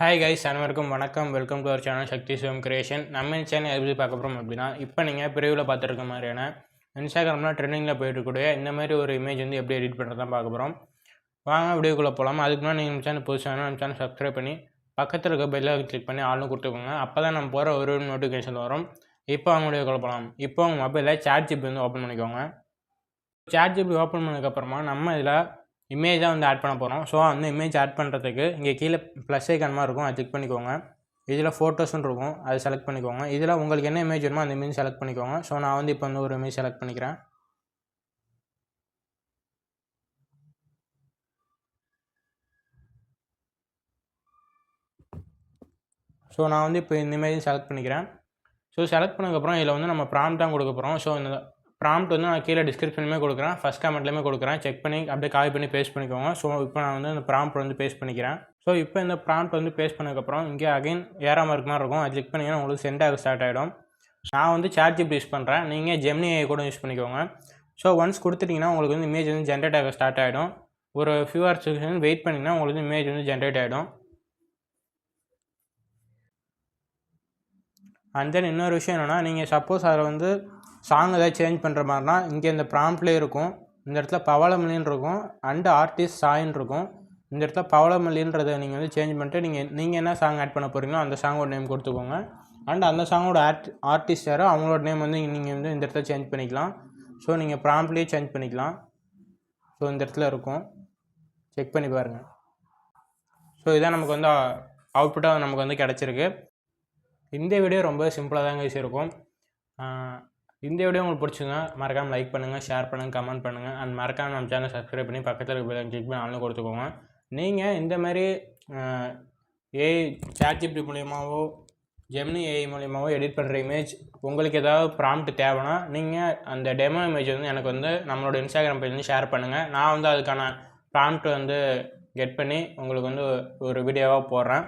Hi guys, அனைவருக்கும் வணக்கம். Welcome to our channel Sakthi Sivam creation. நம்ம சேனல் எப்படி பார்க்க போகிறோம் அப்படின்னா, இப்போ நீங்கள் பிரிவில் பார்த்துருக்க மாதிரியான இன்ஸ்டாகிராமில் ட்ரெண்டிங்கில் போயிட்டுக்கூடிய இந்த மாதிரி ஒரு இமேஜ் வந்து எப்படி எடிட் பண்ணுறது தான் பார்க்க போகிறோம். வாங்க வீடியோக்குள்ளே போகலாம். அதுக்கு முன்னாடி நீங்கள் நம்ம சேனல் புதுசாக நம்ம சேனல் சப்ஸ்கிரைப் பண்ணி பக்கத்தில் இருக்க பெல்லை கிளிக் பண்ணி ஆள்னு கொடுத்துக்கோங்க. அப்போ தான் நம்ம போகிற ஒரு நோட்டிஃபிகேஷன் வரும். இப்போ அவங்க வீடியோக்குள்ளே போகலாம். இப்போ உங்கள் மொபைலில் ChatGPT வந்து ஓப்பன் பண்ணிக்கோங்க. ChatGPT ஓப்பன் பண்ணதுக்கப்புறமா நம்ம இதில் இமேஜாக வந்து ஆட் பண்ண போகிறோம். ஸோ அந்த இமேஜ் ஆட் பண்ணுறதுக்கு இங்கே கீழே ப்ளஸ் ஐக்கான் மாதிரி இருக்கும், அதை கிளிக் பண்ணிக்கோங்க. இதில் ஃபோட்டோஸ்ன்னு இருக்கும், அதை செலக்ட் பண்ணிக்கோங்க. இதில் உங்களுக்கு என்ன இமேஜ் வேணுமோ அந்த இமேஜ் செலக்ட் பண்ணிக்கோங்க. ஸோ நான் வந்து இப்போ வந்து ஒரு இமேஜ் செலக்ட் பண்ணிக்கிறேன். ஸோ நான் வந்து இப்போ இந்த இமேஜ் செலக்ட் பண்ணிக்கிறேன். ஸோ செலக்ட் பண்ணதுக்கப்புறம் இதில் வந்து நம்ம ப்ராம்ப்ட் தான் கொடுக்க போகிறோம். ஸோ இந்த ப்ராம்ப்ட் வந்து நான் கீழே டிஸ்கிரிப்ஷனுமே கொடுக்குறேன், ஃபஸ்ட் கமெண்ட்லேயுமே கொடுக்குறேன். செக் பண்ணி அப்படியே காப்பி பண்ணி பேஸ்ட் பண்ணிக்கோங்க. ஸோ இப்போ நான் வந்து இந்த ப்ராம்ப்ட் வந்து பேஸ்ட் பண்ணிக்கிறேன். ஸோ இப்போ இந்த ப்ராம்ப்ட் வந்து பேஸ்ட் பண்ணதுக்கப்புறம் இங்கே அகைன் ஏரோ மார்க் மாதிரி இருக்கும், அதை கிளிக் பண்ணிங்கன்னா உங்களுக்கு சென்ட் ஆக ஸ்டார்ட் ஆகிடும். நான் வந்து ChatGPT யூஸ் பண்ணுறேன், நீங்கள் ஜெமினி AI கூட யூஸ் பண்ணிக்கோங்க. ஸோ ஒன்ஸ் கொடுத்துட்டிங்கன்னா உங்களுக்கு வந்து இமேஜ் வந்து ஜென்ரேட் ஆக ஸ்டார்ட் ஆகிடும். ஒரு ஃபியூ ஹவர்ஸ் வெயிட் பண்ணிங்கன்னா உங்களுக்கு வந்து இமேஜ் வந்து ஜென்ரேட் ஆகிடும். அண்ட் தென் இன்னொரு விஷயம் என்னென்னா, நீங்கள் சப்போஸ் அதில் வந்து சாங் ஏதாவது சேஞ்ச் பண்ணுற மாதிரினா இங்கே இந்த ப்ராம்ப்ட்லேயே இருக்கும். இந்த இடத்துல பவளமல்லின்னு இருக்கும் அண்டு ஆர்டிஸ்ட் சாயின்னு இருக்கும். இந்த இடத்துல பவளமல்லின்றதை நீங்கள் வந்து சேஞ்ச் பண்ணிட்டு நீங்கள் என்ன சாங் ஆட் பண்ண போகிறீங்களோ அந்த சாங்கோட நேம் கொடுத்துக்கோங்க. அண்ட் அந்த சாங்கோட ஆர்டிஸ்ட் யாரோ அவங்களோட நேம் வந்து நீங்கள் வந்து இந்த இடத்துல சேஞ்ச் பண்ணிக்கலாம். ஸோ நீங்கள் ப்ராம்ப்ட்லேயே சேஞ்ச் பண்ணிக்கலாம். ஸோ இந்த இடத்துல இருக்கும், செக் பண்ணி பாருங்கள். ஸோ இதான் நமக்கு வந்து அவுட்புட்டாக நமக்கு வந்து கிடச்சிருக்கு. இந்த வீடியோ ரொம்ப சிம்பிளாக தாங்க இருக்கும். இந்த வீடியோ உங்களுக்கு பிடிச்சிருந்தா மறக்காமல் லைக் பண்ணுங்கள், ஷேர் பண்ணுங்கள், கமெண்ட் பண்ணுங்கள். அண்ட் மறக்காமல் நம்ம சேனல் சப்ஸ்கிரைப் பண்ணி பக்கத்தில் இருக்க பெல் கிளிக் பண்ணி ஆன்லைன் கொடுத்துக்கோங்க. நீங்கள் இந்த மாதிரி ChatGPT மூலியமாகவோ ஜெமினி AI மூலியமாகவோ எடிட் பண்ணுற இமேஜ் உங்களுக்கு ஏதாவது ப்ராம்ப்ட் தேவைன்னா நீங்கள் அந்த டெமோ இமேஜ் வந்து எனக்கு வந்து நம்மளோட இன்ஸ்டாகிராம் பேஜ் வந்து ஷேர் பண்ணுங்கள். நான் வந்து அதுக்கான ப்ராம்ப்ட் வந்து கெட் பண்ணி உங்களுக்கு வந்து ஒரு வீடியோவாக போடுறேன்.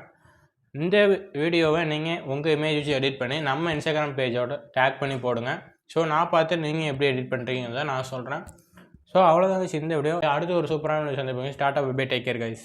இந்த வீடியோவை நீங்கள் உங்கள் இமேஜ் வச்சு எடிட் பண்ணி நம்ம இன்ஸ்டாகிராம் பேஜோட டேக் பண்ணி போடுங்க. ஸோ நான் பார்த்து நீங்கள் எப்படி எடிட் பண்ணுறீங்கன்னு தான் நான் சொல்கிறேன். ஸோ அவ்வளோதான் இந்த வீடியோ. அடுத்து ஒரு சூப்பரான வீடியோ சந்திப்போம். Start up bye take care guys.